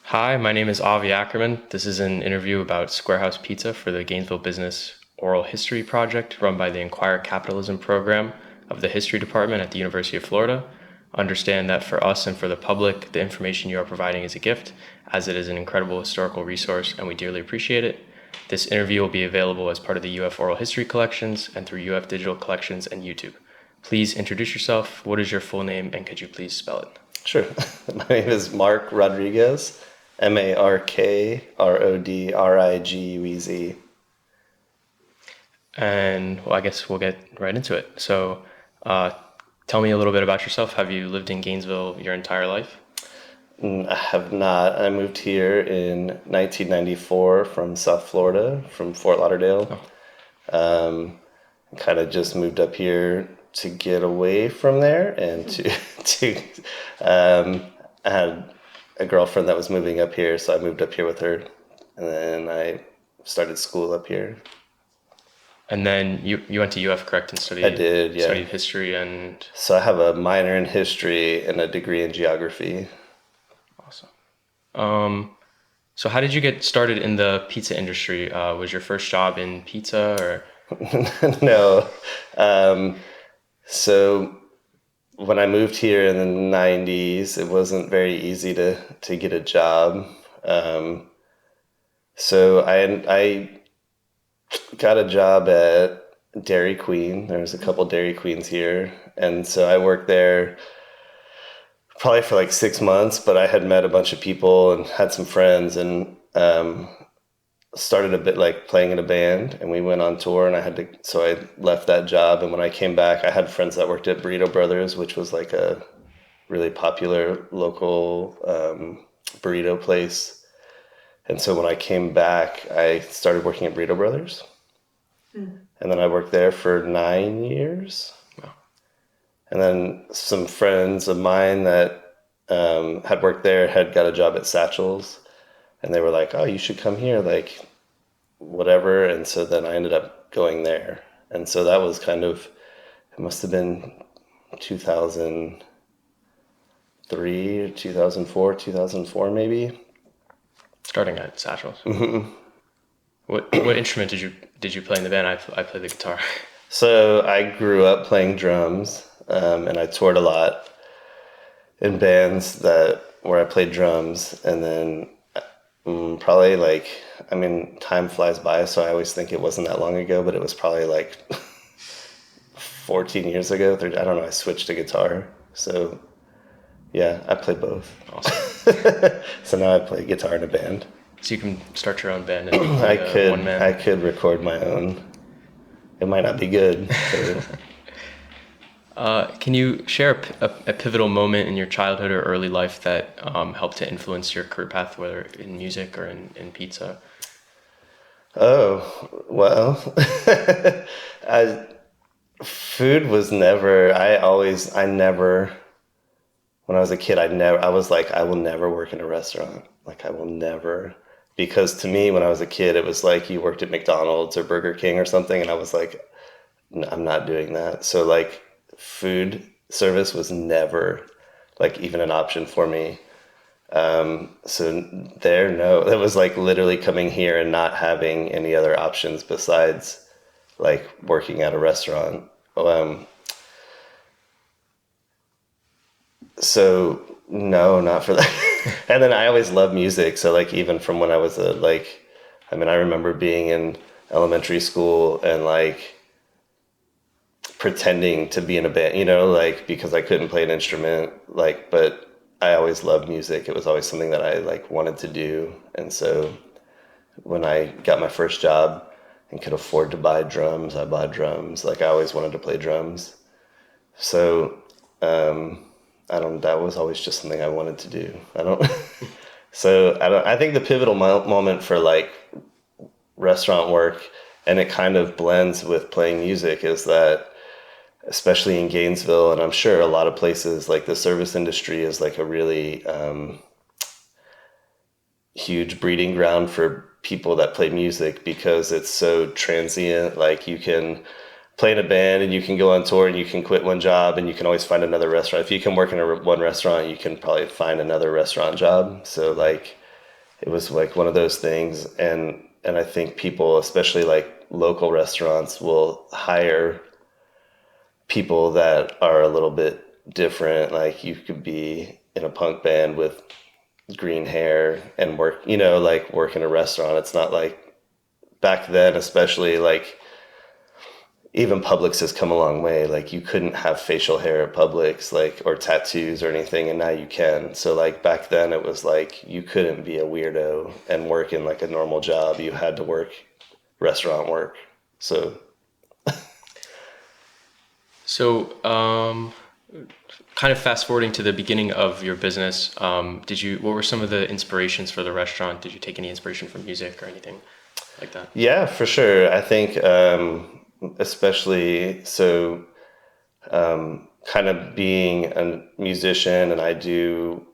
Hi, my name is Avi Ackerman. This is an interview about Squarehouse Pizza for the Gainesville Business Oral History Project run by the Inquire Capitalism program of the History Department at the University of Florida. Understand that for us and for the public, the information you are providing is a gift, as it is an incredible historical resource and we dearly appreciate it. This interview will be available as part of the UF Oral History Collections and through UF Digital Collections and YouTube. Please introduce yourself. What is your full name and could you please spell it? Sure. My name is Mark Rodriguez, Markrodriguez. And well, I guess we'll get right into it. So, tell me a little bit about yourself. Have you lived in Gainesville your entire life? I have not. I moved here in 1994 from South Florida, from Fort Lauderdale. Kind of just moved up here to get away from there and to I had a girlfriend that was moving up here, so I moved up here with her, and then I started school up here. And then you went to UF, correct, and I did, yeah. studied history and So I have a minor in history and a degree in geography. awesome. So how did you get started in the pizza industry? Was your first job in pizza or? No. So when I moved here in the 90s, it wasn't very easy to get a job. So I got a job at Dairy Queen. There's a couple Dairy Queens here. And so I worked there probably for like 6 months, but I had met a bunch of people and had some friends and started a bit like playing in a band, and we went on tour, and so I left that job. And when I came back, I had friends that worked at Burrito Brothers, which was like a really popular local burrito place. And so when I came back, I started working at Burrito Brothers. And then I worked there for 9 years. Wow. And then some friends of mine that had worked there had got a job at Satchel's. And they were like, oh, you should come here, like, whatever. And so then I ended up going there. And so that was kind of, it must have been 2003, 2004 maybe. Starting at Satchel's. Mm-hmm. What instrument did you play in the band? I played the guitar. So I grew up playing drums, and I toured a lot in bands where I played drums. And then probably time flies by, so I always think it wasn't that long ago, but it was probably like 14 years ago. I don't know, I switched to guitar. So yeah, I play both. Awesome. So now I play guitar in a band. So you can start your own band and I be one man. could record my own. It might not be good. Can you share a pivotal moment in your childhood or early life that helped to influence your career path, whether in music or in pizza? Oh, well, food was never, when I was a kid, I was like, I will never work in a restaurant. Like, I will never, because to me, when I was a kid, it was like you worked at McDonald's or Burger King or something. And I was like, I'm not doing that. So like food service was never like even an option for me. It was like literally coming here and not having any other options besides like working at a restaurant. So no, not for that. And then I always loved music. So like even from when I was I remember being in elementary school and like pretending to be in a band, like because I couldn't play an instrument, like, but I always loved music. It was always something that I like wanted to do. And so when I got my first job and could afford to buy drums, I bought drums. Like I always wanted to play drums. So, that was always just something I wanted to do. I think the pivotal moment for like restaurant work, and it kind of blends with playing music, is that especially in Gainesville, and I'm sure a lot of places, like the service industry is like a really huge breeding ground for people that play music because it's so transient. Like you can play in a band and you can go on tour and you can quit one job and you can always find another restaurant. If you can work in one restaurant, you can probably find another restaurant job. So like it was like one of those things. And I think people, especially like local restaurants, will hire people that are a little bit different. Like you could be in a punk band with green hair and work, like work in a restaurant. It's not like back then, especially like even Publix has come a long way. Like you couldn't have facial hair at Publix, like, or tattoos or anything, and now you can. So like back then it was like you couldn't be a weirdo and work in like a normal job. You had to work restaurant work. So So, kind of fast forwarding to the beginning of your business, what were some of the inspirations for the restaurant? Did you take any inspiration from music or anything like that? yeah, for sure. I think especially so kind of being a musician, and I do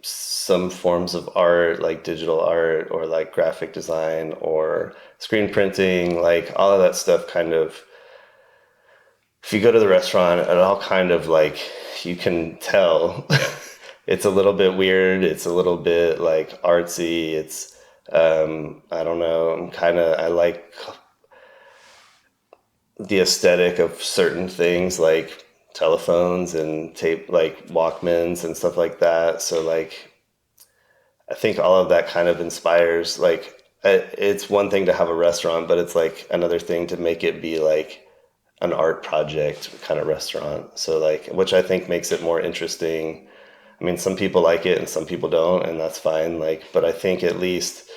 some forms of art, like digital art or like graphic design or screen printing, like all of that stuff kind of, if you go to the restaurant, it all kind of like, you can tell it's a little bit weird. It's a little bit like artsy. It's, I don't know. I like the aesthetic of certain things like telephones and tape, like Walkmans and stuff like that. So like, I think all of that kind of inspires, like, it's one thing to have a restaurant, but it's like another thing to make it be like an art project kind of restaurant. So like, which I think makes it more interesting. I mean, some people like it and some people don't, and that's fine. Like, but I think at least,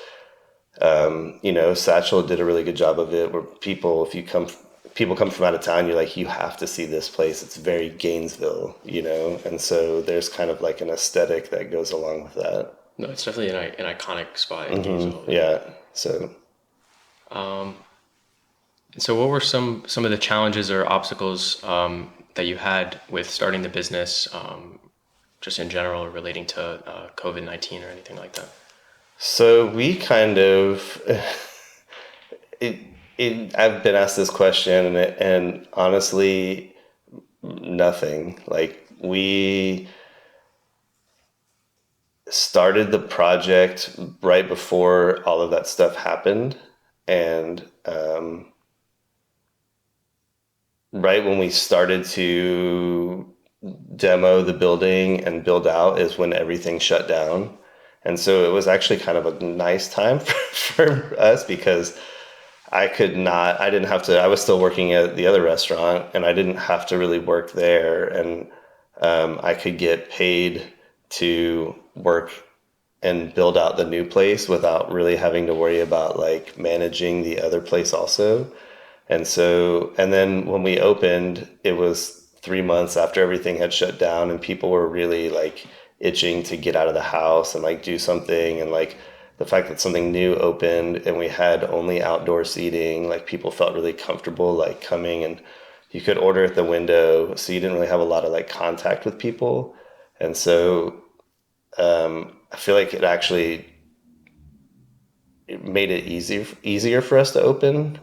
Satchel did a really good job of it, where people, if you come, people come from out of town, you're like, you have to see this place. It's very Gainesville, and so there's kind of like an aesthetic that goes along with that. No, it's definitely an iconic spot in Gainesville. Yeah. So So, what were some of the challenges or obstacles that you had with starting the business, just in general, relating to COVID-19 or anything like that? So we kind of, it, I've been asked this question, and honestly, nothing. Like we started the project right before all of that stuff happened, and right when we started to demo the building and build out is when everything shut down. And so it was actually kind of a nice time for us, because I didn't have to, I was still working at the other restaurant, and I didn't have to really work there. And I could get paid to work and build out the new place without really having to worry about like managing the other place also. And so, and then when we opened, it was 3 months after everything had shut down, and people were really like itching to get out of the house and like do something. And like the fact that something new opened and we had only outdoor seating, like people felt really comfortable like coming, and you could order at the window. So you didn't really have a lot of like contact with people. And so I feel like it made it easier for us to open,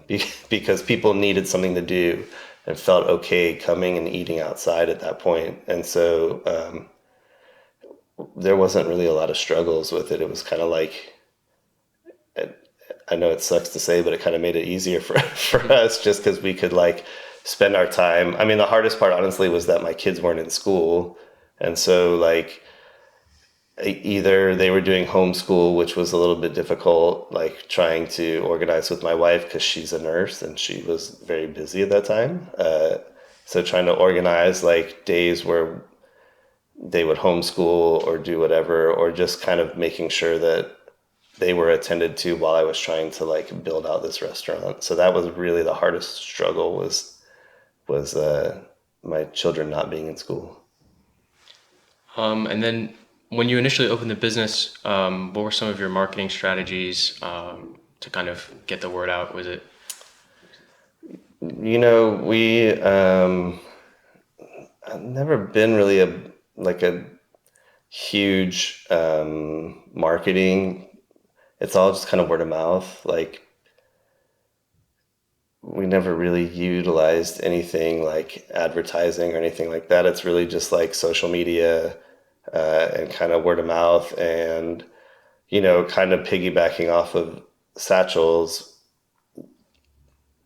because people needed something to do and felt okay coming and eating outside at that point. And so there wasn't really a lot of struggles with it. It was kind of like, I know it sucks to say, but it kind of made it easier for us, just because we could like spend our time. I mean, the hardest part honestly was that my kids weren't in school. And so like, either they were doing homeschool, which was a little bit difficult, like trying to organize with my wife because she's a nurse and she was very busy at that time. So trying to organize like days where they would homeschool or do whatever, or just kind of making sure that they were attended to while I was trying to like build out this restaurant. So that was really the hardest struggle, was my children not being in school. And then when you initially opened the business, what were some of your marketing strategies to kind of get the word out? Was it? We I've never been really a huge marketing. It's all just kind of word of mouth. Like we never really utilized anything like advertising or anything like that. It's really just like social media and kind of word of mouth. And kind of piggybacking off of Satchel's,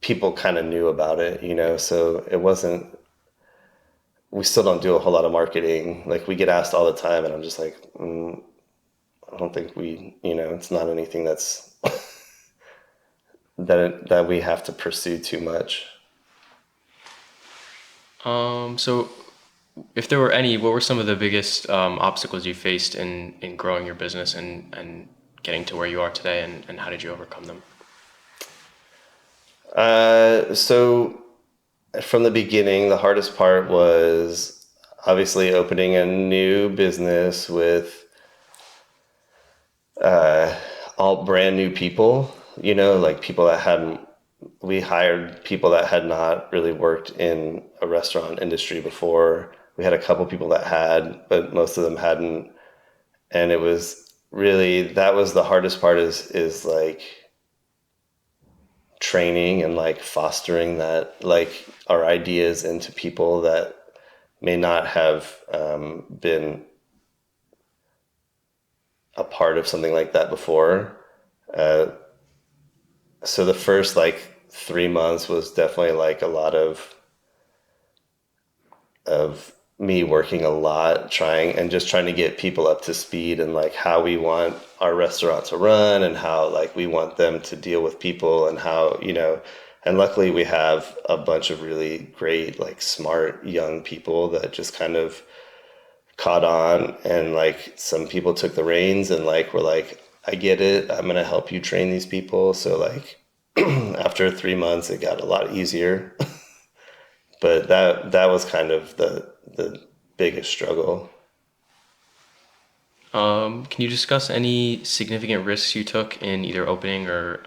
people kind of knew about it, so it wasn't, we still don't do a whole lot of marketing. Like, we get asked all the time, and I'm just like, I don't think it's not anything that's that we have to pursue too much. So if there were any, what were some of the biggest obstacles you faced in growing your business and getting to where you are today, and how did you overcome them? So from the beginning, the hardest part was obviously opening a new business with all brand new people, like people that hadn't, we hired people that had not really worked in a restaurant industry before. We had a couple people that had, but most of them hadn't. And it was really, that was the hardest part, is like training and like fostering that, like, our ideas into people that may not have been a part of something like that before. So the first like 3 months was definitely like a lot of me working a lot, trying to get people up to speed and like how we want our restaurant to run and how like we want them to deal with people and how, and luckily we have a bunch of really great, like, smart young people that just kind of caught on, and like some people took the reins and like were like, I get it, I'm gonna help you train these people. So like after 3 months it got a lot easier. But that was kind of the biggest struggle. Can you discuss any significant risks you took in either opening or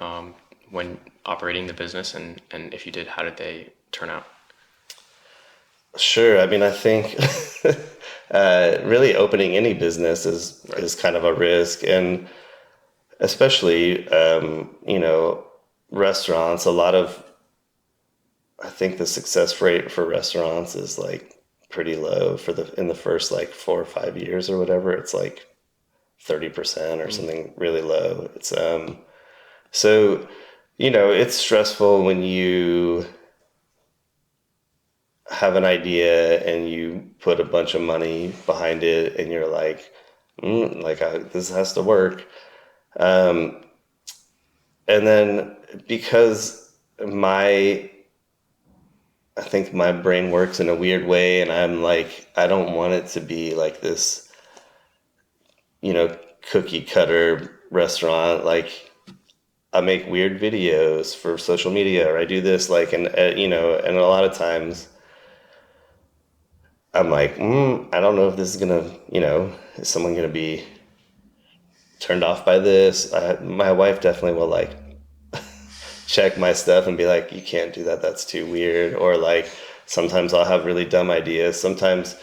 when operating the business, and if you did, how did they turn out? Sure. I mean, I think really opening any business is kind of a risk, and especially restaurants. A lot of, I think the success rate for restaurants is like pretty low in the first like 4 or 5 years or whatever. It's like 30% or something really low. It's so it's stressful when you have an idea and you put a bunch of money behind it and you're like, this has to work. And then because I think my brain works in a weird way, and I'm like, I don't want it to be like this, cookie cutter restaurant. Like, I make weird videos for social media, or I do this, like, and a lot of times I'm like, I don't know if this is gonna, is someone gonna be turned off by this? My wife definitely will like check my stuff and be like, you can't do that, that's too weird. Or like sometimes I'll have really dumb ideas. Sometimes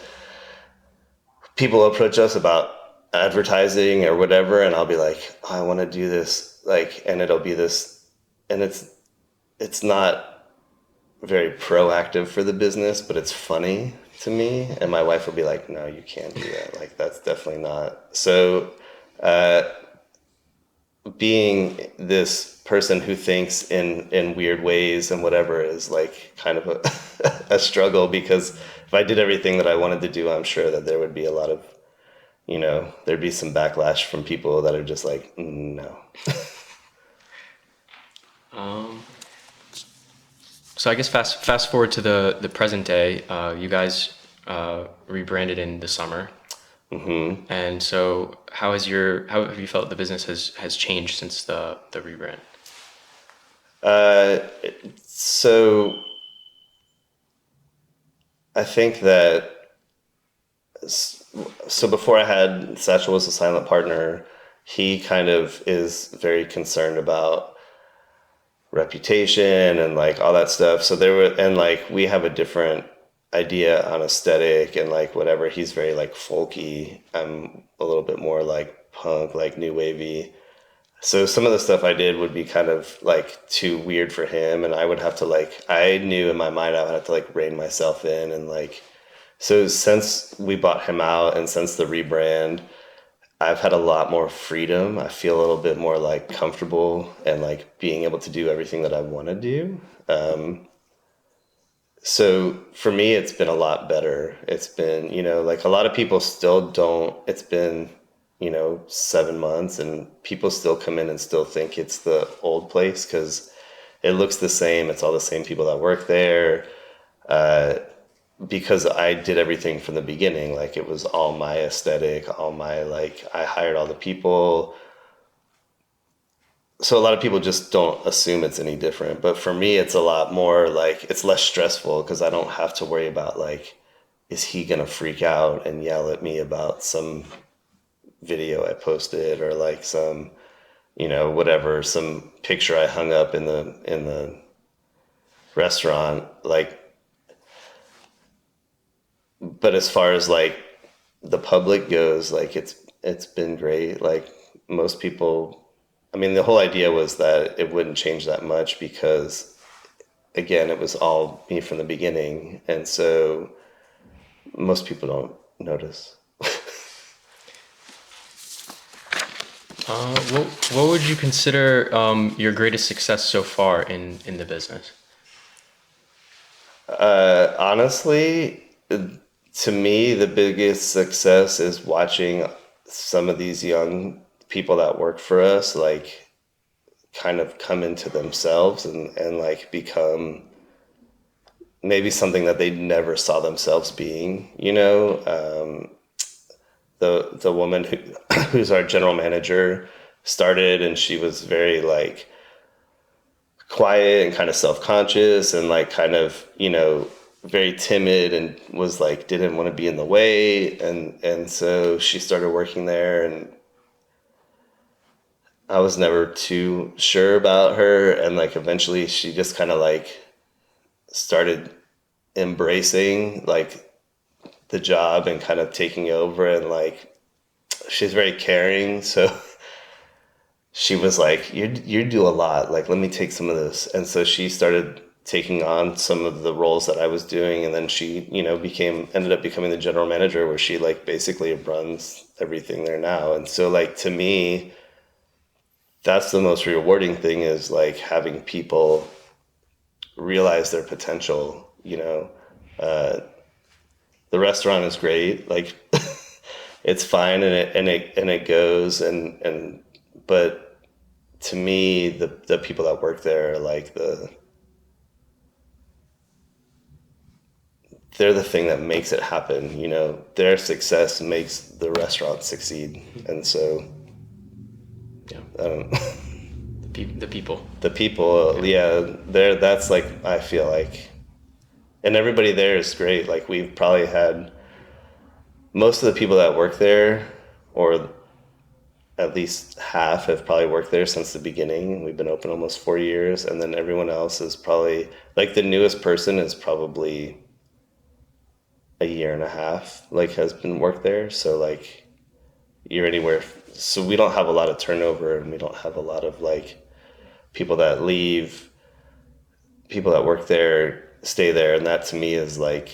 people approach us about advertising or whatever, and I'll be like, oh, I want to do this, like, and it'll be this, and it's not very proactive for the business, but it's funny to me. And my wife will be like, no, you can't do that, like, that's definitely not. So being this person who thinks in weird ways and whatever is like kind of a struggle, because if I did everything that I wanted to do, I'm sure that there would be a lot of, there'd be some backlash from people that are just like, no. So I guess fast forward to the present day. You guys rebranded in the summer. Mm-hmm. And so how have you felt the business has changed since the rebrand? So I think that, so before I had Satchel was a silent partner, he kind of is very concerned about reputation and like all that stuff. So and like we have a different idea on aesthetic and like whatever. He's very like folky. I'm a little bit more like punk, like new wavy. So some of the stuff I did would be kind of like too weird for him, and I would have to like, I knew in my mind I would have to like rein myself in, and like, so since we bought him out and since the rebrand, I've had a lot more freedom. I feel a little bit more like comfortable and like being able to do everything that I want to do. So for me, it's been a lot better. It's been, like a lot of people still don't, it's been, 7 months and people still come in and still think it's the old place because it looks the same. It's all the same people that work there. Because I did everything from the beginning. Like it was all my aesthetic, all my, like, I hired all the people. So a lot of people just don't assume it's any different. But for me, it's a lot more like, it's less stressful because I don't have to worry about like, is he going to freak out and yell at me about some video I posted or like some, whatever, some picture I hung up in the restaurant. Like, but as far as like the public goes, like it's been great. Like most people, I mean, the whole idea was that it wouldn't change that much because again, it was all me from the beginning, and so most people don't notice. What would you consider your greatest success so far in the business? Honestly, to me, the biggest success is watching some of these young people that work for us, like kind of come into themselves and like become maybe something that they never saw themselves being, the woman who's our general manager started and she was very like quiet and kind of self-conscious and like kind of, very timid and was like didn't want to be in the way, and so she started working there, and I was never too sure about her, and like eventually she just kind of like started embracing like the job and kind of taking over, and like she's very caring, so she was like, you do a lot, like let me take some of this, and so she started taking on some of the roles that I was doing, and then she ended up becoming the general manager, where she like basically runs everything there now. And so like to me, that's the most rewarding thing, is like having people realize their potential. The restaurant is great, like it's fine, and it goes, and but to me, the people that work there are like they're the thing that makes it happen. Their success makes the restaurant succeed, and so Yeah, I don't. the people. The people, yeah, there. That's like, I feel like, and everybody there is great. Like we've probably had most of the people that work there, or at least half, have probably worked there since the beginning. We've been open almost 4 years, and then everyone else is probably like the newest person is probably a year and a half, like has been worked there. So like you're anywhere. So we don't have a lot of turnover, and we don't have a lot of like people that leave. People that work there stay there, and that to me is like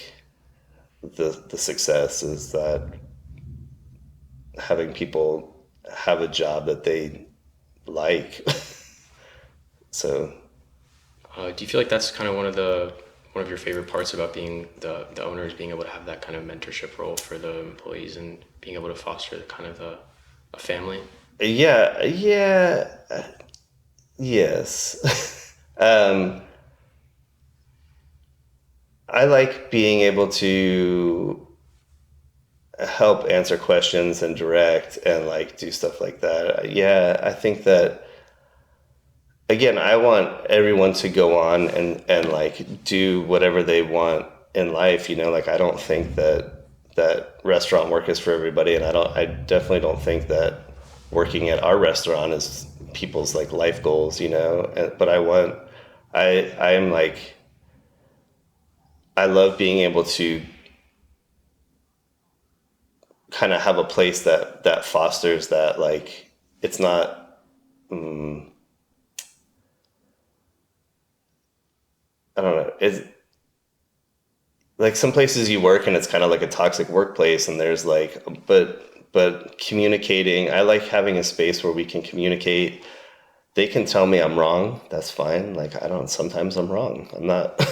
the success, is that having people have a job that they like. So Do you feel like that's kind of one of your favorite parts about being the owner, is being able to have that kind of mentorship role for the employees and being able to foster the kind of a family? yeah, yes. I like being able to help answer questions and direct and like do stuff like that. Yeah, I think that, again, I want everyone to go on and like do whatever they want in life. Like I don't think that restaurant work is for everybody, and I definitely don't think that working at our restaurant is people's like life goals. But I am like, I love being able to kind of have a place that fosters that. Like it's not, I don't know, it's like some places you work and it's kind of like a toxic workplace, and there's like, but but communicating, I like having a space where we can communicate. They can tell me I'm wrong. That's fine. Like, sometimes I'm wrong. I'm not,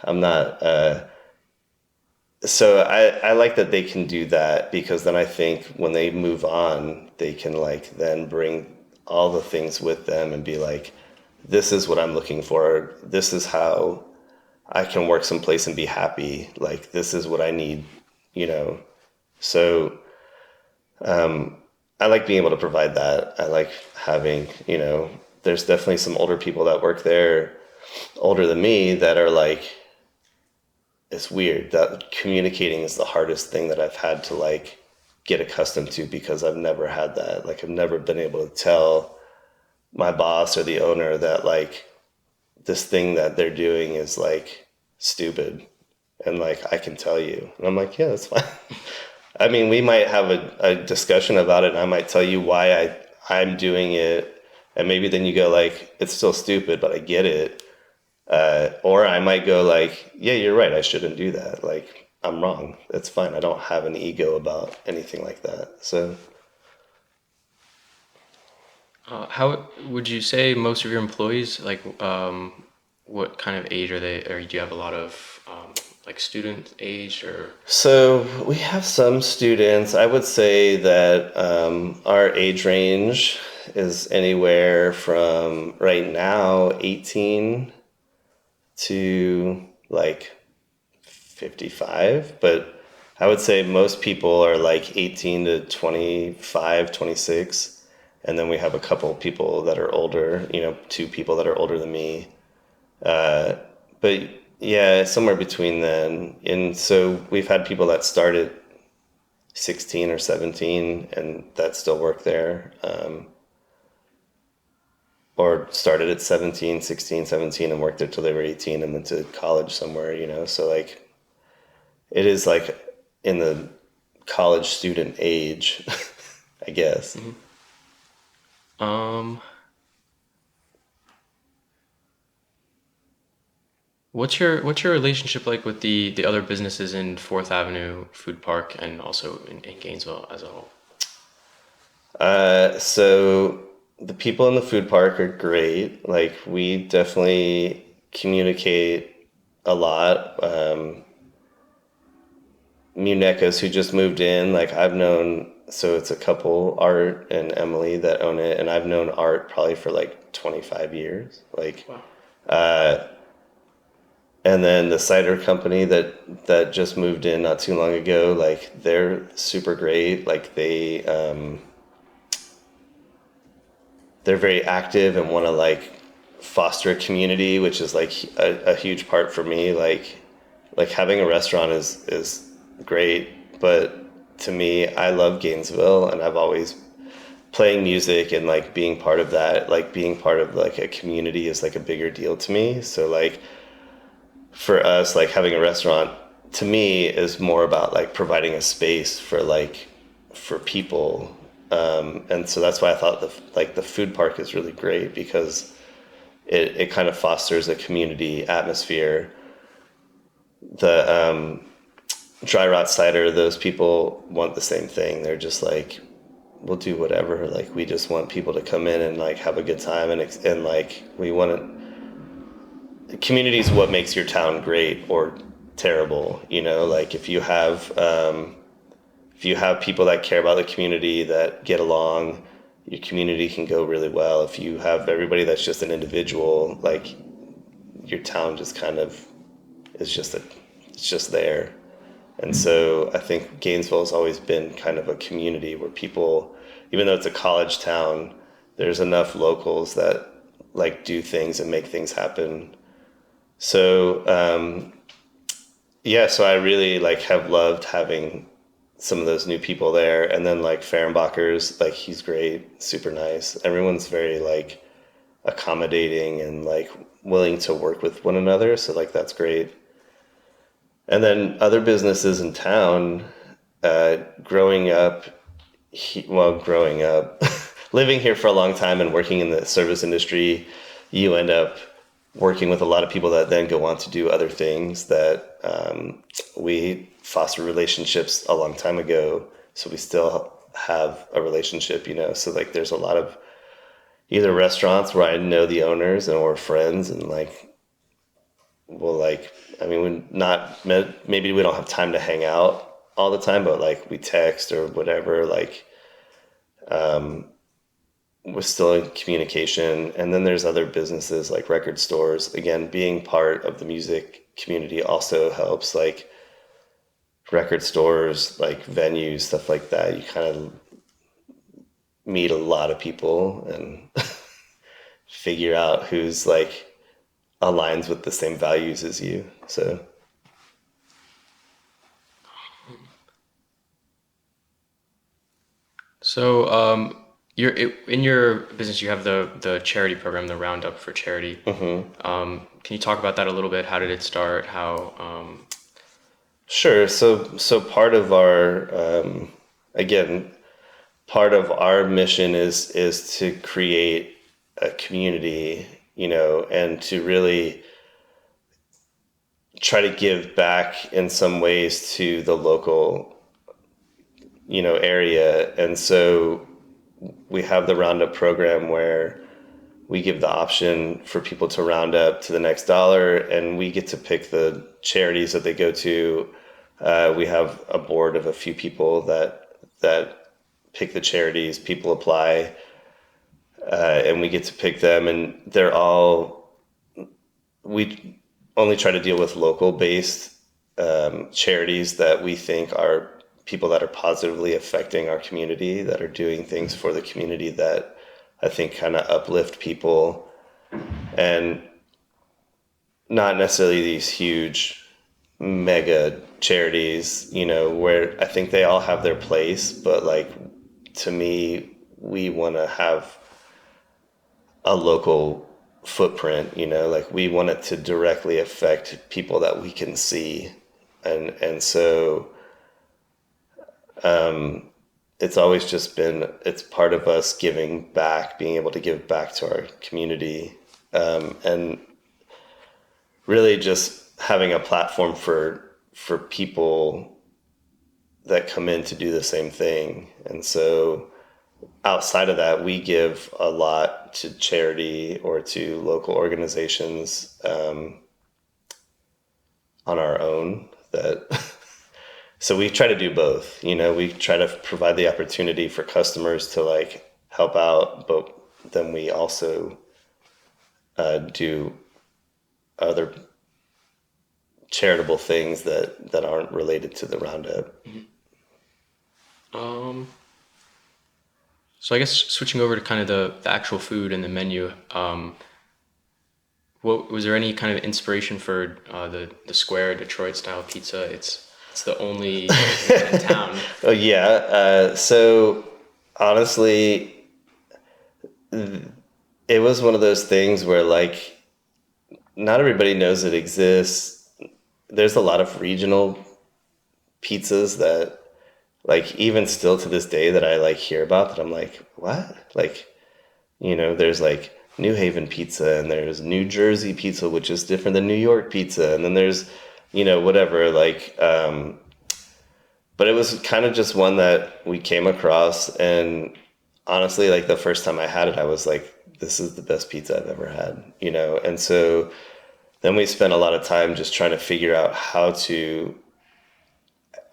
I'm not, so I like that they can do that, because then I think when they move on, they can like then bring all the things with them and be like, this is what I'm looking for. This is how I can work someplace and be happy. Like, this is what I need, you know? So, I like being able to provide that. I like having, there's definitely some older people that work there, older than me, that are like, it's weird that communicating is the hardest thing that I've had to like get accustomed to, because I've never had that. Like, I've never been able to tell my boss or the owner that like this thing that they're doing is like stupid. And like, I can tell you. And I'm like, yeah, that's fine. I mean, we might have a discussion about it, and I might tell you why I'm doing it. And maybe then you go like, it's still stupid, but I get it. Or I might go like, yeah, you're right. I shouldn't do that. Like, I'm wrong. It's fine. I don't have an ego about anything like that. So, How would you say most of your employees, like, what kind of age are they, or do you have a lot of like student age or? so we have some students. I would say that our age range is anywhere from right now 18 to like 55, but I would say most people are like 18 to 25, 26. And then we have a couple people that are older, two people that are older than me. But yeah, somewhere between then. And so we've had people that started 16 or 17 and that still work there. Or started at 17, 16, 17 and worked there till they were 18 and went to college somewhere, So like, it is like in the college student age, I guess. Um, what's your relationship like with the other businesses in Fourth Avenue Food Park and also in Gainesville as a whole? So the people in the food park are great. Like, we definitely communicate a lot. Munekas, who just moved in, like I've known, so it's a couple, Art and Emily, that own it, and I've known Art probably for like 25 years. Like, Wow. and then the cider company that just moved in not too long ago, like they're super great. Like, they're very active and want to like foster a community, which is like a huge part for me. Like having a restaurant is great, but to me, I love Gainesville, and I've always playing music and like being part of that, like being part of like a community is like a bigger deal to me. So like, for us, like having a restaurant to me is more about like providing a space for people. And so that's why I thought the food park is really great, because it kind of fosters a community atmosphere. The dry rot cider, those people want the same thing. They're just like, we'll do whatever. Like, we just want people to come in and like have a good time, and like, we want to. Community is what makes your town great or terrible. Like, if you have people that care about the community, that get along, your community can go really well. If you have everybody that's just an individual, like, your town just kind of is it's just there. And so I think Gainesville has always been kind of a community where people, even though it's a college town, there's enough locals that like do things and make things happen. So yeah, so I really like have loved having some of those new people there. And then like Fehrenbacher's, like, he's great, super nice. Everyone's very like accommodating and like willing to work with one another. So like, that's great. And then other businesses in town, growing up, growing up, living here for a long time and working in the service industry, you end up working with a lot of people that then go on to do other things that we fostered relationships a long time ago so we still have a relationship, you know. So like there's a lot of either restaurants where I know the owners and we're friends, and like we'll like, I mean, we not maybe we don't have time to hang out all the time, but like we text or whatever, like we're still in communication. And then there's other businesses like record stores. Again, being part of the music community also helps, like record stores, like venues, stuff like that. You kind of meet a lot of people and figure out who's like aligns with the same values as you. So So, in your business, you have the charity program, the Roundup for Charity. Can you talk about that a little bit? How did it start? How? sure. So part of our again, part of our mission is to create a community, you know, and to really try to give back in some ways to the local, you know, area. And so we have the Roundup program where we give the option for people to round up to the next dollar, and we get to pick the charities that they go to. We have a board of a few people that pick the charities. People apply, and we get to pick them, and they're all, we only try to deal with local based charities that we think are people that are positively affecting our community, that are doing things for the community that I think kind of uplift people, and not necessarily these huge mega charities, you know, where I think they all have their place, but like to me, we want to have a local footprint, you know, like we want it to directly affect people that we can see. And so it's always just been, it's part of us giving back, being able to give back to our community, and really just having a platform for people that come in to do the same thing. And so outside of that, we give a lot to charity or to local organizations on our own. That so we try to do both. You know, we try to provide the opportunity for customers to like help out, but then we also do other charitable things that aren't related to the Roundup. Um, so I guess switching over to kind of the actual food and the menu. What was there any kind of inspiration for the square Detroit style pizza? It's the only in town. Oh yeah. So honestly, it was one of those things where like not everybody knows it exists. There's a lot of regional pizzas that like even still to this day that I like hear about that I'm like, what? Like, you know, there's like New Haven pizza and there's New Jersey pizza, which is different than New York pizza. And then there's, you know, whatever, like, but it was kind of just one that we came across. And honestly, like the first time I had it, I was like, this is the best pizza I've ever had, you know? And so then we spent a lot of time just trying to figure out how to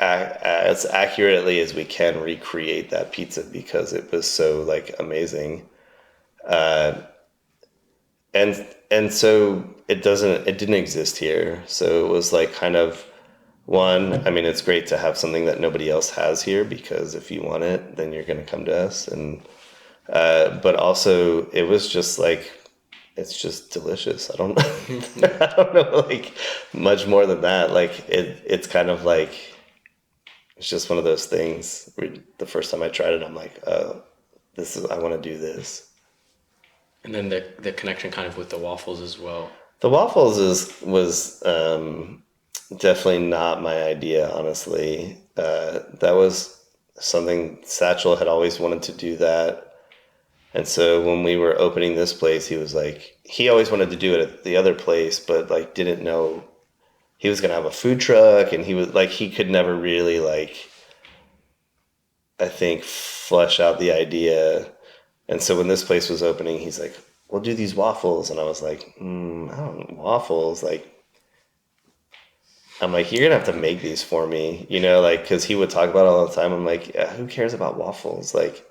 as accurately as we can recreate that pizza because it was so like amazing. And so it didn't exist here. So it was like kind of one, I mean, it's great to have something that nobody else has here because if you want it, then you're going to come to us. And, but also it was just like, it's just delicious. I don't, I don't know, like much more than that. Like it's kind of like, it's just one of those things where the first time I tried it, I'm like, oh, I want to do this. And then the connection kind of with the waffles as well. The waffles was definitely not my idea, honestly. That was something Satchel had always wanted to do that. And so when we were opening this place, he was like, he always wanted to do it at the other place, but like didn't know he was going to have a food truck, and he was like, he could never really like I think, flesh out the idea. And so when this place was opening, he's like, we'll do these waffles. And I was like, I don't know, waffles. Like, I'm like, you're going to have to make these for me, like, because he would talk about it all the time. I'm like, yeah, who cares about waffles? Like,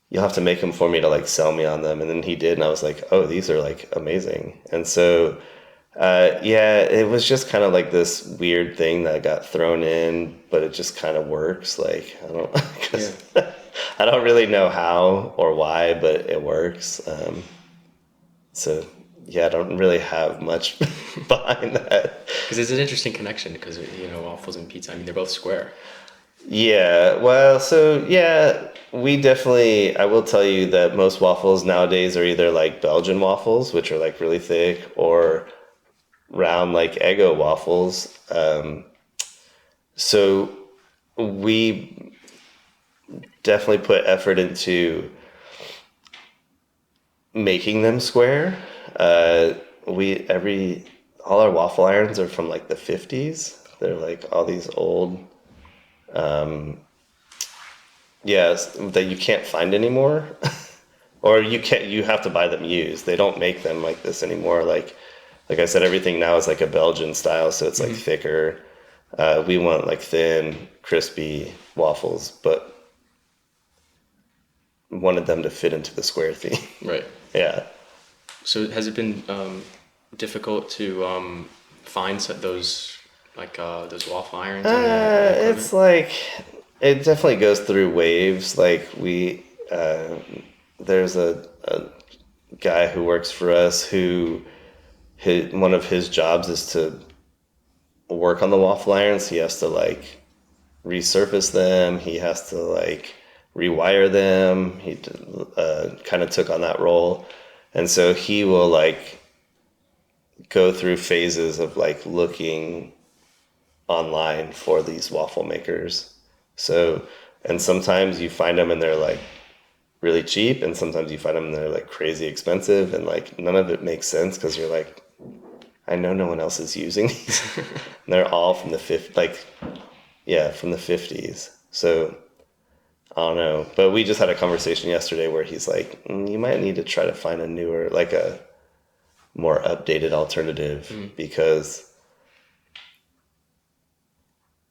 you'll have to make them for me to like sell me on them. And then he did. And I was like, oh, these are like amazing. And so, yeah, it was just kind of like this weird thing that got thrown in, but it just kind of works. Like, I don't, cause I don't really know how or why, but it works. So yeah, I don't really have much behind that. Because it's an interesting connection because, waffles and pizza, I mean, they're both square. Yeah, well, so yeah, I will tell you that most waffles nowadays are either like Belgian waffles, which are like really thick, or round like Eggo waffles. So we definitely put effort into making them square. We all our waffle irons are from like the 50s. They're like all these old, yes, that you can't find anymore. Or you have to buy them used. They don't make them like this anymore. Like I said, everything now is like a Belgian style, so it's like thicker. We want like thin, crispy waffles, but wanted them to fit into the square theme. Right. Yeah. So has it been difficult to find those those waffle irons? It's like it definitely goes through waves. Like there's a guy who works for us who one of his jobs is to work on the waffle irons. He has to like resurface them. He has to like rewire them. He kind of took on that role, and so he will like go through phases of like looking online for these waffle makers. So, and sometimes you find them and they're like really cheap, and sometimes you find them and they're like crazy expensive, and like none of it makes sense because you're like, I know no one else is using these. And they're all from the from the 50s. So I don't know, but we just had a conversation yesterday where he's like, you might need to try to find a newer, like a more updated alternative, because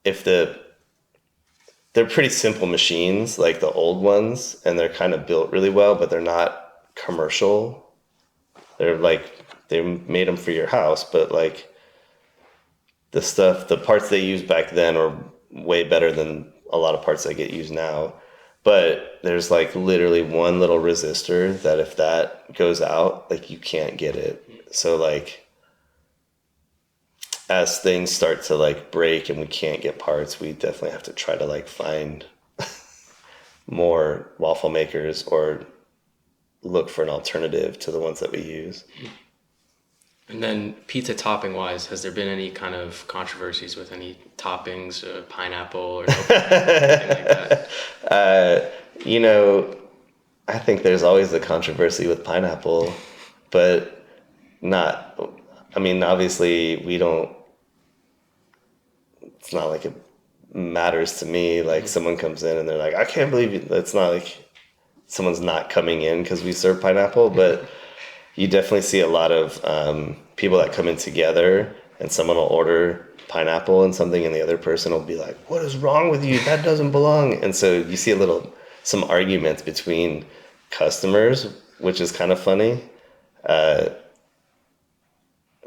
they're pretty simple machines, like the old ones, and they're kind of built really well, but they're not commercial. They're like, they made them for your house, but like the parts they used back then are way better than a lot of parts that get used now. But there's like literally one little resistor that if that goes out, like you can't get it. So like as things start to like break and we can't get parts, we definitely have to try to like find more waffle makers or look for an alternative to the ones that we use. And then pizza topping wise, has there been any kind of controversies with any toppings, pineapple or anything like that? I think there's always a controversy with pineapple, but obviously it's not like it matters to me. Like someone comes in and they're like, I can't believe you. It's not like someone's not coming in because we serve pineapple, but you definitely see a lot of people that come in together, and someone will order pineapple and something, and the other person will be like, what is wrong with you? That doesn't belong. And so you see some arguments between customers, which is kind of funny. But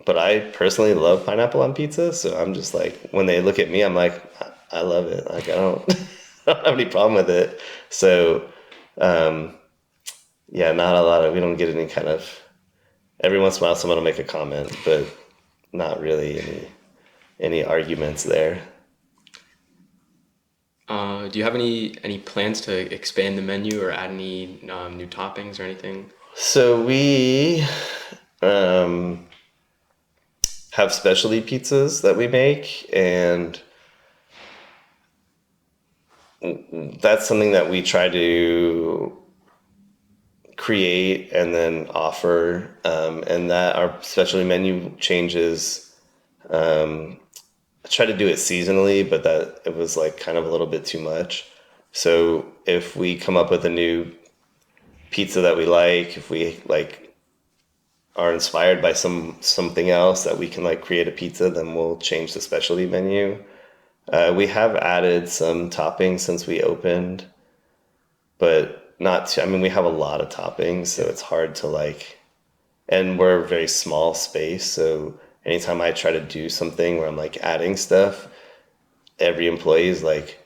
I personally love pineapple on pizza, so I'm just like, when they look at me, I'm like, I love it. Like I don't, I don't have any problem with it. So, yeah, we don't get any kind of. Every once in a while, someone will make a comment, but not really any arguments there. Do you have any plans to expand the menu or add any new toppings or anything? So we have specialty pizzas that we make, and that's something that we try to create and then offer, and that our specialty menu changes. I try to do it seasonally, but that it was like kind of a little bit too much. So if we come up with a new pizza that we like, if we like are inspired by something else that we can like create a pizza, then we'll change the specialty menu. We have added some toppings since we opened, but not too, I mean, we have a lot of toppings, so it's hard to like, and we're a very small space. So anytime I try to do something where I'm like adding stuff, every employee is like,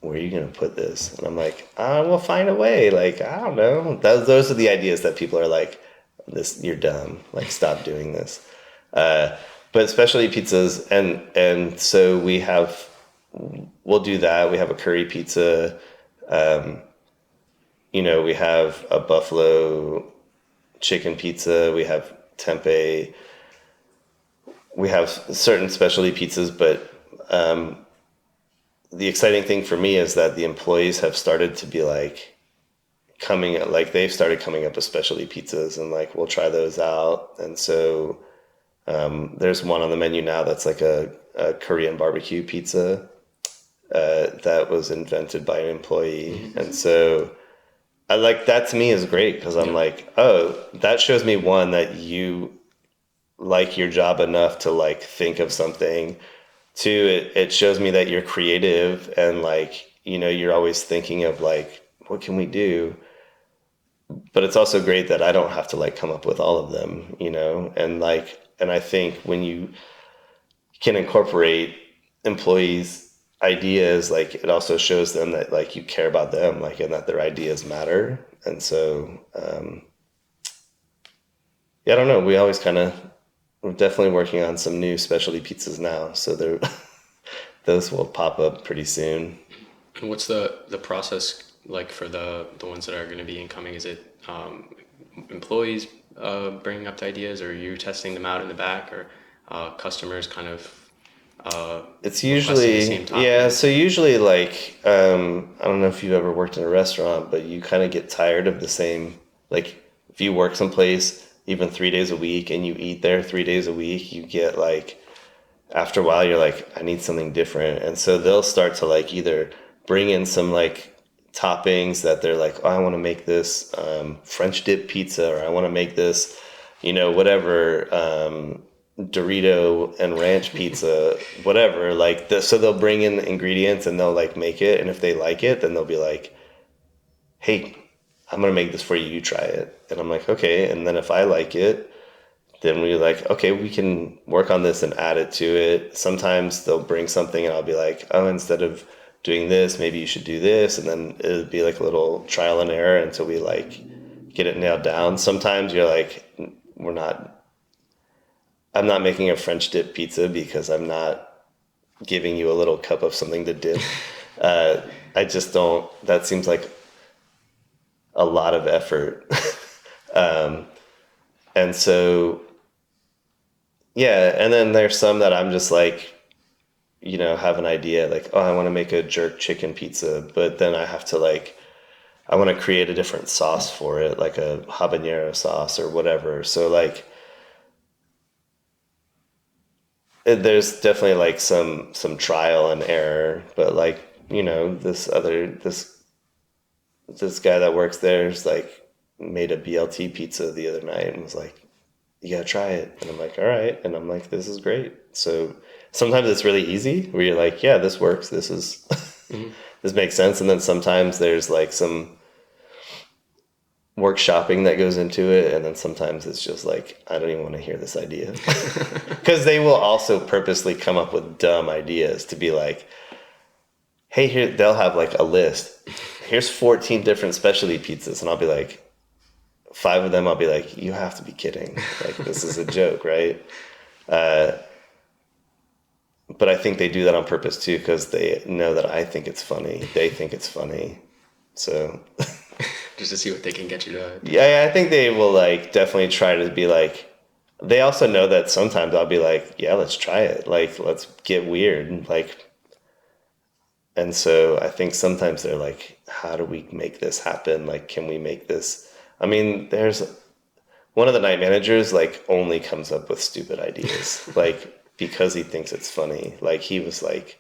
where are you going to put this? And I'm like, we'll find a way. Like, I don't know. Those are the ideas that people are like, this, you're dumb. Like, stop doing this. But specialty pizzas, and so we'll do that. We have a curry pizza. We have a buffalo chicken pizza. We have tempeh. We have certain specialty pizzas, but the exciting thing for me is that the employees have started to be like they've started coming up with specialty pizzas, and like we'll try those out. And so there's one on the menu now that's like a Korean barbecue pizza that was invented by an employee. And so I like that. To me is great because I'm like, oh, that shows me, one, that you like your job enough to like think of something. Two, it shows me that you're creative and like, you're always thinking of like, what can we do? But it's also great that I don't have to like come up with all of them, and I think when you can incorporate employees' ideas, like it also shows them that like you care about them, like, and that their ideas matter. And so, yeah, I don't know. We're definitely working on some new specialty pizzas now. So those will pop up pretty soon. And what's the process like for the ones that are going to be incoming? Is it employees bringing up the ideas, or are you testing them out in the back, or customers kind of It's requesting the usually, same yeah. toppings? So usually, like, I don't know if you've ever worked in a restaurant, but you kind of get tired of the same. Like, if you work someplace even 3 days a week and you eat there 3 days a week, you get like, after a while, you're like, I need something different. And so they'll start to like either bring in some like toppings that they're like, oh, I want to make this French dip pizza, or I want to make this, whatever. Dorito and ranch pizza, whatever. Like, so they'll bring in ingredients and they'll like make it, and if they like it, then they'll be like, "Hey, I'm gonna make this for you. You try it." And I'm like, "Okay." And then if I like it, then we're like, "Okay, we can work on this and add it to it." Sometimes they'll bring something and I'll be like, "Oh, instead of doing this, maybe you should do this," and then it'll be like a little trial and error until we like get it nailed down. Sometimes you're like, "We're not." I'm not making a French dip pizza because I'm not giving you a little cup of something to dip. I just don't, that seems like a lot of effort. And so, yeah. And then there's some that I'm just like, have an idea like, oh, I want to make a jerk chicken pizza, but then I have to like, I want to create a different sauce for it, like a habanero sauce or whatever. So like, there's definitely like some trial and error, but like, this guy that works there is like made a BLT pizza the other night and was like, you gotta try it. And I'm like, all right. And I'm like, this is great. So sometimes it's really easy where you're like, yeah, this works, this is this makes sense. And then sometimes there's like some workshopping that goes into it, and then sometimes it's just like, I don't even want to hear this idea. Because they will also purposely come up with dumb ideas to be like, hey, here, they'll have like a list, here's 14 different specialty pizzas, and I'll be like, 5 of them I'll be like, you have to be kidding, like this is a joke, right? But I think they do that on purpose too, because they know that I think it's funny, they think it's funny, so Just to see what they can get you to. yeah, I think they will like definitely try to be like, they also know that sometimes I'll be like, yeah, let's try it. Like, let's get weird. Like, and so I think sometimes they're like, how do we make this happen? Like, can we make this? I mean, there's one of the night managers like only comes up with stupid ideas, like because he thinks it's funny. Like he was like,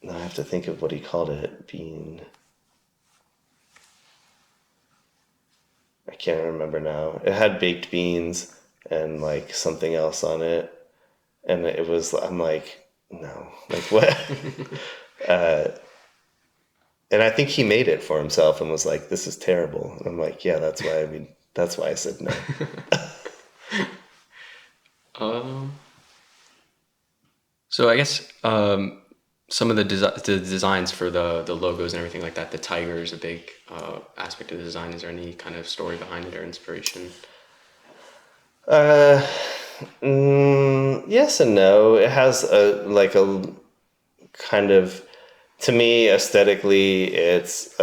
No, I have to think of what he called it. Bean. I can't remember now. It had baked beans and like something else on it. And it was, I'm like, no, like what? And I think he made it for himself and was like, this is terrible. And I'm like, yeah, that's why I said no. Um, so I guess some of the designs for the logos and everything like that, the tiger is a big aspect of the design. Is there any kind of story behind it or inspiration? Uh, yes and no. It has a kind of, to me, aesthetically, it's,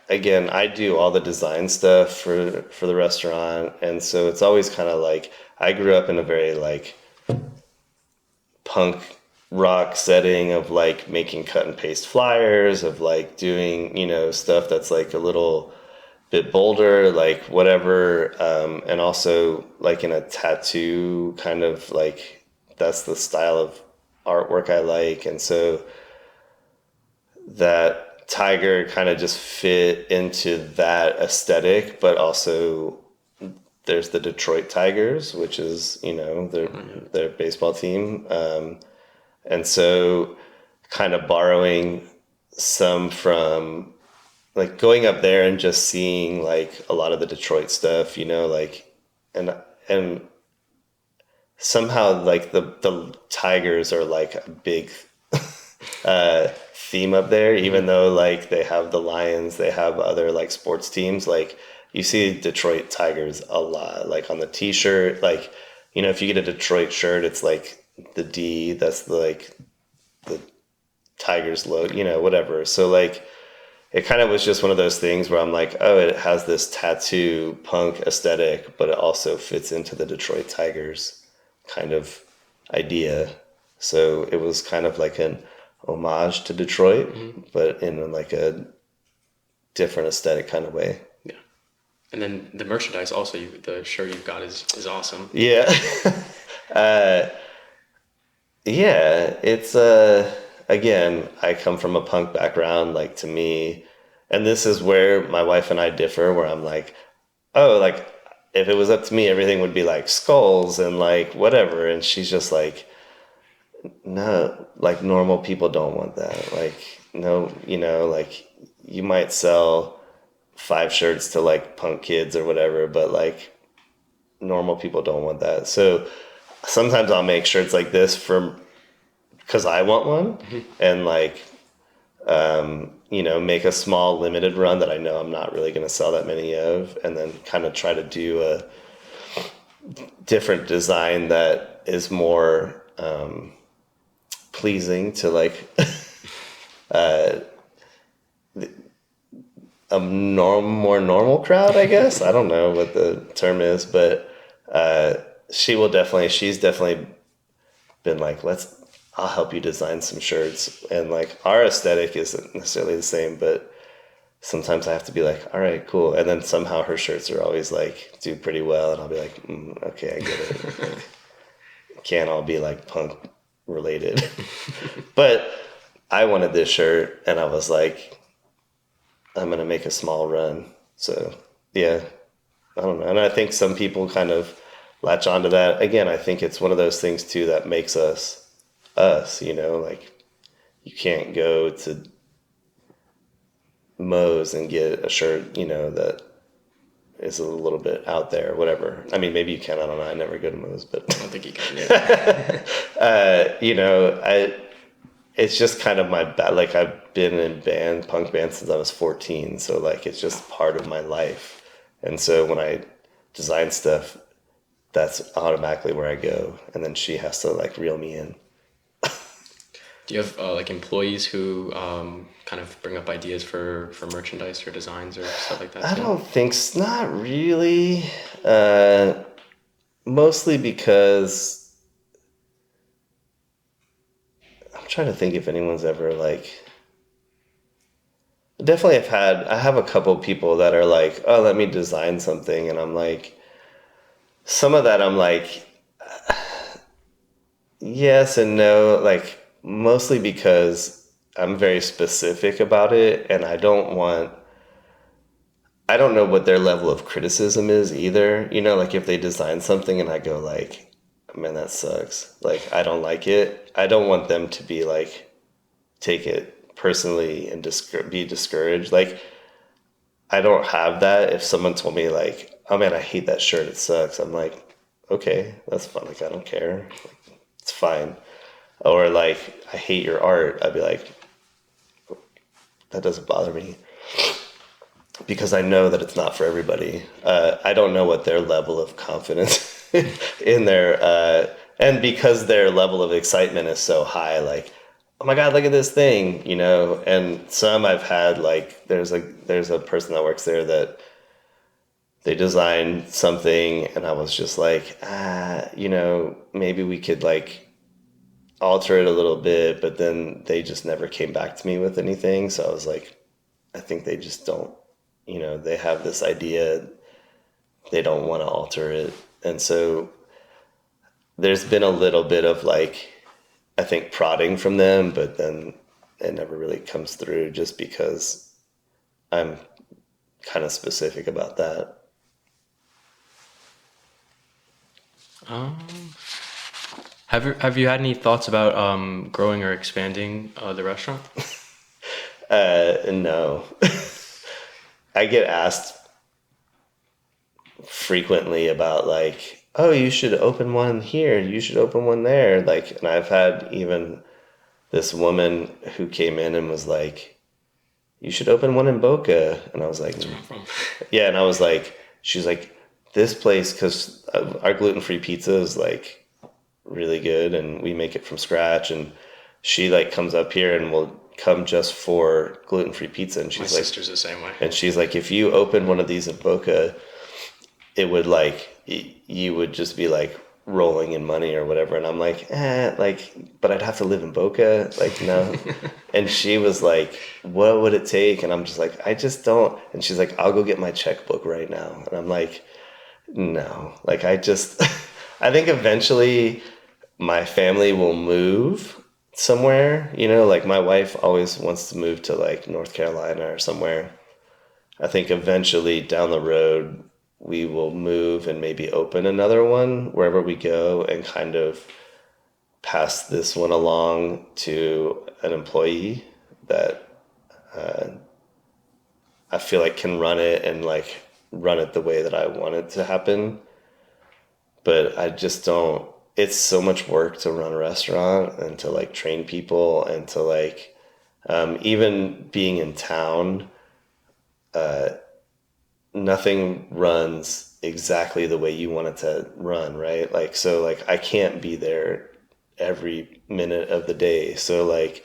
again, I do all the design stuff for the restaurant, and so it's always kind of like, I grew up in a very like punk rock setting of like making cut and paste flyers, of like doing, stuff that's like a little bit bolder, like whatever, and also like in a tattoo kind of like, that's the style of artwork I like. And so that tiger kind of just fit into that aesthetic, but also there's the Detroit Tigers, which is, their baseball team. And so kind of borrowing some from like going up there and just seeing like a lot of the Detroit stuff, like, and somehow like the Tigers are like a big theme up there, even though like they have the Lions, they have other like sports teams. Like you see Detroit Tigers a lot, like on the T-shirt. Like, if you get a Detroit shirt, it's like the D. That's like the Tigers logo, whatever. So like it kind of was just one of those things where I'm like, oh, it has this tattoo punk aesthetic, but it also fits into the Detroit Tigers kind of idea. So it was kind of like an homage to Detroit, but in like a different aesthetic kind of way. Yeah. And then the merchandise also, the shirt you've got is awesome. Yeah. Yeah, it's again, I come from a punk background, like to me, and this is where my wife and I differ, where I'm like, oh, like if it was up to me, everything would be like skulls and like whatever, and she's just like, no, like normal people don't want that. Like, no, like you might sell 5 shirts to like punk kids or whatever, but like normal people don't want that. So sometimes I'll make shirts like this for because I want one, and like make a small limited run that I know I'm not really going to sell that many of, and then kind of try to do a different design that is more pleasing to like a more normal crowd, I guess. I don't know what the term is, but she's definitely been like, I'll help you design some shirts. And like our aesthetic isn't necessarily the same, but sometimes I have to be like, all right, cool. And then somehow her shirts are always like do pretty well. And I'll be like, okay, I get it. Like, it can't all be like punk related. But I wanted this shirt and I was like, I'm going to make a small run. So yeah, I don't know. And I think some people kind of latch onto that. Again, I think it's one of those things too that makes us, like you can't go to Moe's and get a shirt, that is a little bit out there, whatever. I mean, maybe you can, I don't know. I never go to Moe's, but I don't think you can. Yeah. it's just kind of like I've been in punk bands since I was 14. So like, it's just part of my life. And so when I design stuff, that's automatically where I go. And then she has to like reel me in. Do you have like employees who kind of bring up ideas for merchandise or designs or stuff like that? I don't think not really. Mostly because I'm trying to think if anyone's ever like. Definitely, I have a couple people that are like, oh, let me design something, and I'm like, some of that I'm like, yes and no. Like mostly because I'm very specific about it, and I don't know what their level of criticism is either. You know, like if they design something and I go like, man, that sucks. Like, I don't like it. I don't want them to be like, take it personally and be discouraged. Like, I don't have that. If someone told me like, oh man, I hate that shirt, it sucks. I'm like, okay, that's fine. Like, I don't care. Like, it's fine. Or like, I hate your art. I'd be like, that doesn't bother me because I know that it's not for everybody. I don't know what their level of confidence in their, and because their level of excitement is so high, like, oh my God, look at this thing, you know? And some I've had, like, there's a person that works there that they designed something and I was just like, you know, maybe we could like alter it a little bit, but then they just never came back to me with anything. So I was like, I think they just don't, you know, they have this idea, they don't want to alter it. And so there's been a little bit of like, I think prodding from them, but then it never really comes through just because I'm kind of specific about that. Um, have you had any thoughts about growing or expanding the restaurant? No. I get asked frequently about like, oh, you should open one here, you should open one there. Like, and I've had even this woman who came in and was like, you should open one in Boca. And I was like, That's where I'm from. yeah. And I was like, she's like, this place, because our gluten-free pizza is like really good and we make it from scratch. And she like comes up here and will come just for gluten-free pizza. And My she's like, sister's the same way. and she's like, if you open one of these in Boca, it would like, you would just be like rolling in money or whatever. And I'm like, like, but I'd have to live in Boca. Like, no. And she was like, what would it take? And I'm just like, I just don't. And she's like, I'll go get my checkbook right now. And I'm like, no, like, I think eventually my family will move somewhere, you know, like my wife always wants to move to like North Carolina or somewhere. I think eventually down the road, we will move and maybe open another one wherever we go and kind of pass this one along to an employee that I feel like can run it and like run it the way that I want it to happen. But I just don't, it's so much work to run a restaurant and to like train people and to like, even being in town, nothing runs exactly the way you want it to run, right? Like, so like I can't be there every minute of the day. So like,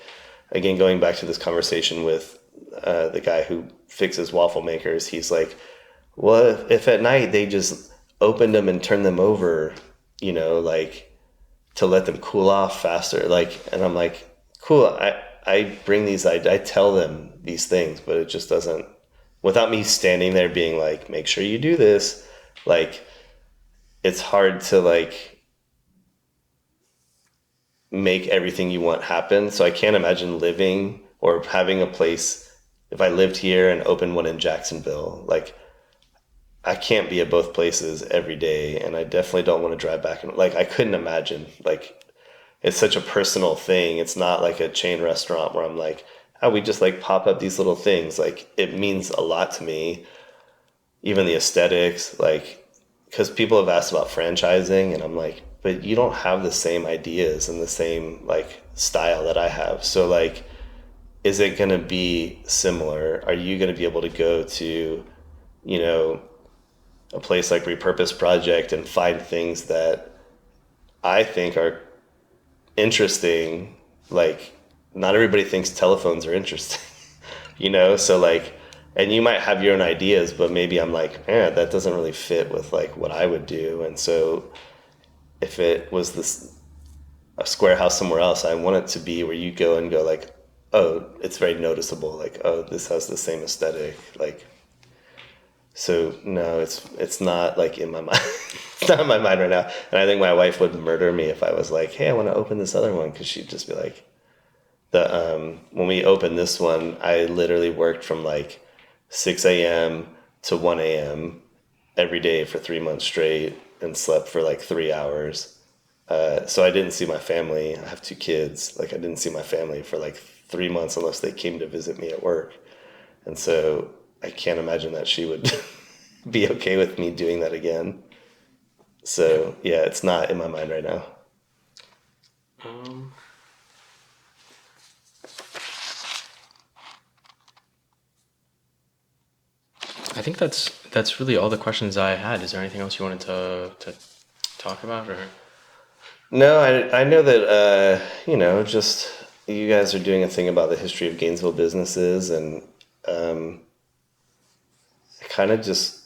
again, going back to this conversation with the guy who fixes waffle makers, he's like, well, if at night they just opened them and turned them over, you know, like to let them cool off faster. Like, and I'm like, cool. I bring these, I tell them these things, but it just doesn't, without me standing there being like, make sure you do this. Like, it's hard to like make everything you want happen. So I can't imagine living or having a place, if I lived here and opened one in Jacksonville, like I can't be at both places every day. And I definitely don't want to drive back. And like, I couldn't imagine, like, it's such a personal thing. It's not like a chain restaurant where I'm like, oh, we just like pop up these little things. Like, it means a lot to me, even the aesthetics, like, because people have asked about franchising and I'm like, but you don't have the same ideas and the same like style that I have. So like, is it going to be similar? Are you going to be able to go to, you know, a place like Repurpose Project and find things that I think are interesting? Like, not everybody thinks telephones are interesting, you know? So like, and you might have your own ideas, but maybe I'm like, that doesn't really fit with like what I would do. And so if it was this a Squarehouse somewhere else, I want it to be where you go and go like, oh, it's very noticeable. Like, oh, this has the same aesthetic. Like, so no, it's not like in my mind. It's not in my mind right now. And I think my wife would murder me if I was like, hey, I want to open this other one, because she'd just be like, When we opened this one, I literally worked from like 6 a.m. to 1 a.m. every day for 3 months straight and slept for like 3 hours. So I didn't see my family. I have two kids. Like I didn't see my family for like 3 months unless they came to visit me at work. And so I can't imagine that she would be okay with me doing that again. Yeah. So yeah, it's not in my mind right now. Um, I think that's really all the questions I had. Is there anything else you wanted to talk about, or? No, I know that just you guys are doing a thing about the history of Gainesville businesses, and I kind of just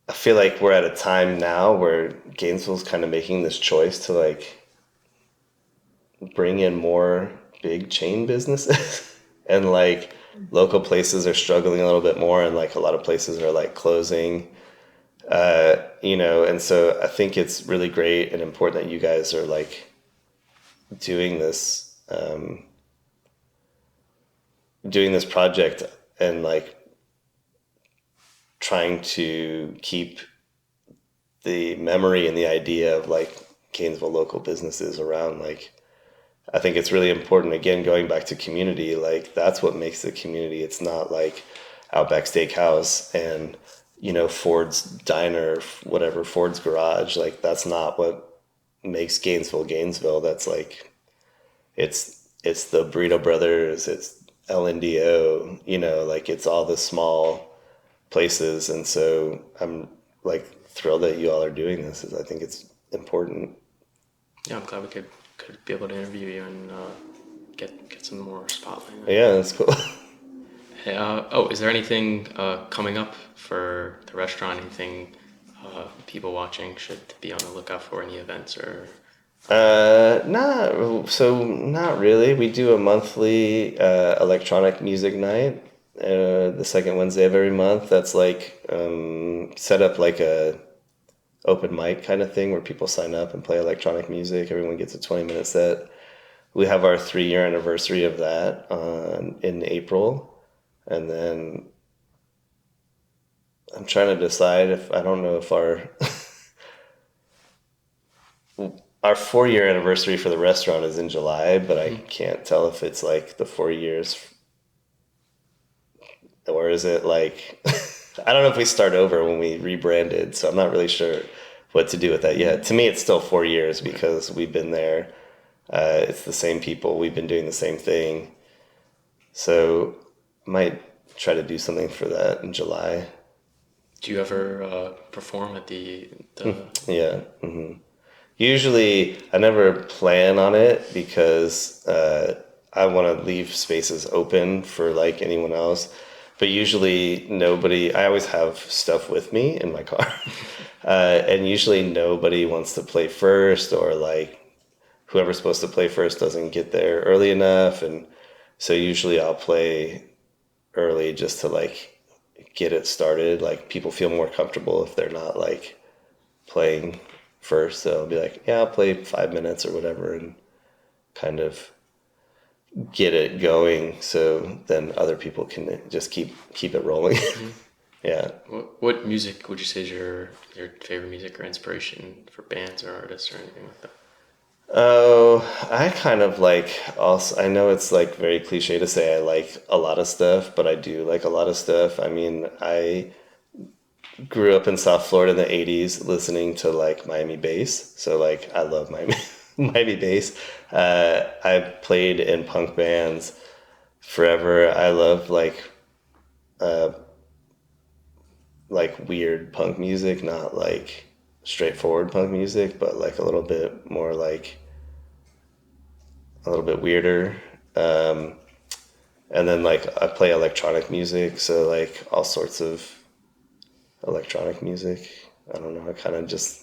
I feel like we're at a time now where Gainesville's kind of making this choice to like bring in more big chain businesses, and like local places are struggling a little bit more, and like a lot of places are like closing. And so I think it's really great and important that you guys are like doing this project and like trying to keep the memory and the idea of like Gainesville local businesses around. Like I think it's really important, again, going back to community, like that's what makes the community. It's not like Outback Steakhouse and Ford's Diner, whatever, Ford's Garage. Like that's not what makes Gainesville. That's like it's the Burrito Brothers, it's LNDO, like it's all the small places. And so I'm like thrilled that you all are doing this. I think it's important. Yeah, I'm glad we could be able to interview you and get some more spotlight. Yeah, that's cool. Hey, oh, is there anything coming up for the restaurant? Anything people watching should be on the lookout for? Any events or? Not really. We do a monthly electronic music night, the second Wednesday of every month. That's like set up like a open mic kind of thing where people sign up and play electronic music. Everyone gets a 20-minute set. We have our 3-year anniversary of that in April, and then I'm trying to decide if I don't know if our 4-year anniversary for the restaurant is in July, but I can't tell if it's like the 4 years or is it like I don't know if we start over when we rebranded, so I'm not really sure what to do with that yet. To me, it's still 4 years because we've been there. It's the same people. We've been doing the same thing. So I might try to do something for that in July. Do you ever perform at the? Yeah. Usually, I never plan on it because I want to leave spaces open for like anyone else. But usually, nobody. I always have stuff with me in my car, and usually nobody wants to play first, or like whoever's supposed to play first doesn't get there early enough, and so usually I'll play early just to like get it started. Like people feel more comfortable if they're not like playing first. So I'll be like, yeah, I'll play 5 minutes or whatever and kind of get it going. So then other people can just keep it rolling. Yeah. What music would you say is your favorite music or inspiration for bands or artists or anything like that? Oh, I kind of like also, I know it's like very cliche to say I like a lot of stuff, but I do like a lot of stuff. I mean, I grew up in South Florida in the 80s listening to like Miami bass. So like I love Miami Miami bass. I played in punk bands forever. I love like weird punk music, not like straightforward punk music, but like a little bit more like a little bit weirder. And then like I play electronic music, so like all sorts of electronic music. I don't know. I kind of just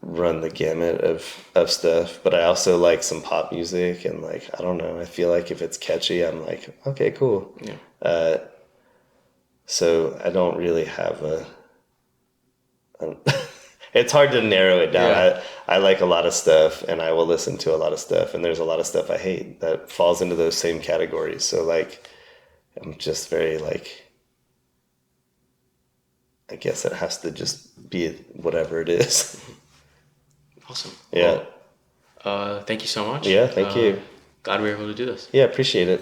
run the gamut of stuff, but I also like some pop music and like I don't know. I feel like if it's catchy, I'm like okay, cool. Yeah. So I don't really have a It's hard to narrow it down. Yeah. I like a lot of stuff, and I will listen to a lot of stuff, and there's a lot of stuff I hate that falls into those same categories. So like, I'm just very like, I guess it has to just be whatever it is. Awesome. Yeah. Well, thank you so much. Yeah, thank you. Glad we were able to do this. Yeah, appreciate it.